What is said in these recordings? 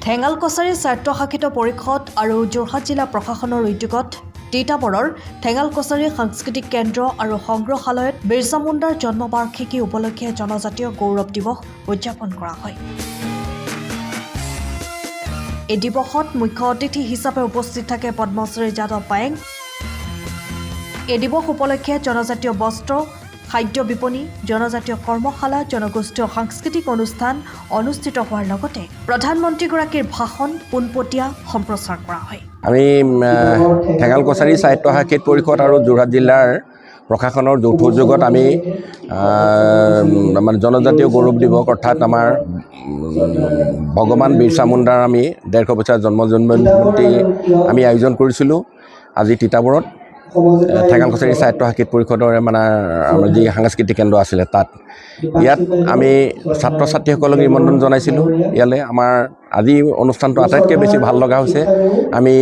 ঠেঙাল কছাৰী স্বায়ত্তশাসিত পৰিষদ আৰু যোৰহাট জিলা প্ৰশাসনৰ উদ্যোগত তিতাবৰৰ ঠেঙাল কছাৰী সাংস্কৃতিক কেন্দ্ৰ আৰু সংগ্ৰহালয়ত বিৰছা মুণ্ডাৰ জন্মবাৰ্ষিকী উপলক্ষে জনজাতীয় গৌৰৱ দিৱস উদযাপন কৰা হয়। এই দিৱসত মুখ্য অতিথি হিচাপে উপস্থিত থাকে পদ্মশ্ৰী যাদৱ পায়েং। এই দিৱস উপলক্ষে জনজাতীয় বস্ত্ৰ, খাদ্য বিপণী, জনজাতীয় কৰ্মশালা, জনগোষ্ঠীয় সাংস্কৃতিক অনুষ্ঠান অনুষ্ঠিত হোৱাৰ লগতে প্ৰধানমন্ত্ৰীগৰাকীৰ ভাষণ পোনপটীয়া সম্প্ৰচাৰ কৰা হয়। আমি ঠেঙাল কছাৰী স্বায়ত্তশাসিত পৰিষদ আৰু যোৰহাট জিলাৰ প্ৰশাসনৰ যৌথ উদ্যোগত আমি আমাৰ জনজাতীয় গৌৰৱ দিৱস অৰ্থাৎ আমাৰ ভগৱান বিৰছা মুণ্ডাৰ আমি 150 বছৰ জন্মজয়ন্তী আমি আয়োজন কৰিছিলোঁ আজি তিতাবৰত ঠেঙাল কছাৰী স্বায়ত্তশাসিত পৰিষদৰ মানে আমাৰ যি সাংস্কৃতিক কেন্দ্ৰ আছিলে তাত ইয়াত আমি ছাত্ৰ ছাত্ৰীসকলক নিমন্ত্ৰণ জনাইছিলোঁ। ইয়ালৈ আমাৰ আজি অনুষ্ঠানটো আটাইতকৈ বেছি ভাল লগা হৈছে আমি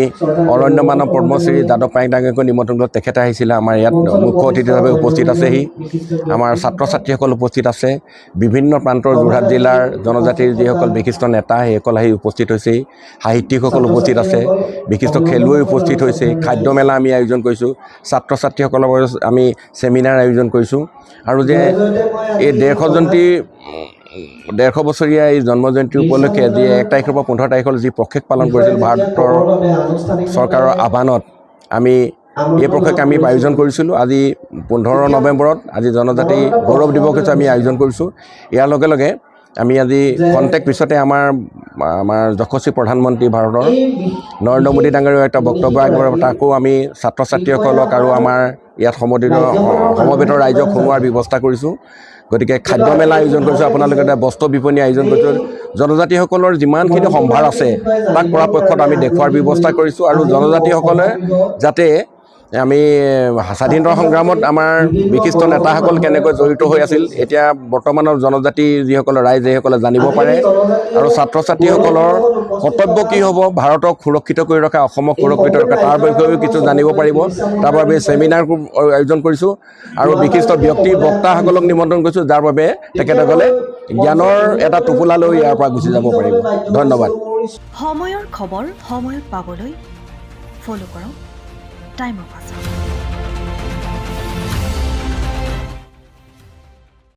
অৰণ্য মানৱ পদ্মশ্ৰী যাদৱ পায়েং ডাঙৰীয়াক নিমন্ত্ৰণ কৰি তেখেতে আহিছিলে। আমাৰ ইয়াত মুখ্য অতিথি হিচাপে উপস্থিত আছেহি, আমাৰ ছাত্ৰ ছাত্ৰীসকল উপস্থিত আছে, বিভিন্ন প্ৰান্তৰ যোৰহাট জিলাৰ জনজাতিৰ যিসকল বিশিষ্ট নেতা সেইসকল আহি উপস্থিত হৈছেহি, সাহিত্যিকসকল উপস্থিত আছে, বিশিষ্ট খেলুৱৈ উপস্থিত হৈছে, খাদ্য মেলা আমি আয়োজন কৰিছোঁ, ছাত্ৰ ছাত্ৰীসকলৰ বাবে আমি ছেমিনাৰ আয়োজন কৰিছোঁ আৰু যে এই 150 বছৰীয়া এই জন্মজয়ন্তী উপলক্ষে যি 1 তাৰিখৰ পৰা 15 তাৰিখলৈ যি প্ৰশেক পালন কৰিছিল ভাৰতৰ চৰকাৰৰ আহ্বানত আমি এই প্ৰশেক আমি আয়োজন কৰিছিলোঁ। আজি 15 নৱেম্বৰত আজি জনজাতি গৌৰৱ দিৱস হিচাপে আমি আয়োজন কৰিছোঁ। ইয়াৰ লগে লগে আমি আজি খন্তেক পিছতে আমাৰ যশস্বী প্ৰধানমন্ত্ৰী ভাৰতৰ নৰেন্দ্ৰ মোদী ডাঙৰীয়াৰ এটা বক্তব্য আগবঢ়াব, তাকো আমি ছাত্ৰ ছাত্ৰীসকলক আৰু আমাৰ ইয়াত সমবেত ৰাইজক শুনোৱাৰ ব্যৱস্থা কৰিছোঁ। গতিকে খাদ্য মেলা আয়োজন কৰিছোঁ, আপোনালোকে বস্ত্ৰ বিপণী আয়োজন কৰিছোঁ, জনজাতিসকলৰ যিমানখিনি সম্ভাৰ আছে তাক পৰাপক্ষত আমি দেখুওৱাৰ ব্যৱস্থা কৰিছোঁ আৰু জনজাতিসকলে যাতে আমি স্বাধীনতা সংগ্ৰামত আমাৰ বিশিষ্ট নেতাসকল কেনেকৈ জড়িত হৈ আছিল এতিয়া বৰ্তমানৰ জনজাতি যিসকলে ৰাইজ সেইসকলে জানিব পাৰে আৰু ছাত্ৰ ছাত্ৰীসকলৰ কৰ্তব্য কি হ'ব, ভাৰতক সুৰক্ষিত কৰি ৰখা, অসমক সুৰক্ষিত ৰখা তাৰ বিষয়েও কিছু জানিব পাৰিব। তাৰ বাবে ছেমিনাৰ আয়োজন কৰিছোঁ আৰু বিশিষ্ট ব্যক্তি বক্তাসকলক নিমন্ত্ৰণ কৰিছোঁ, যাৰ বাবে তেখেতসকলে জ্ঞানৰ এটা টোপোলা লৈ ইয়াৰ পৰা গুচি যাব পাৰিব। ধন্যবাদ। সময়ৰ খবৰ সময়ত পাবলৈ ফলো কৰক টাইম অফ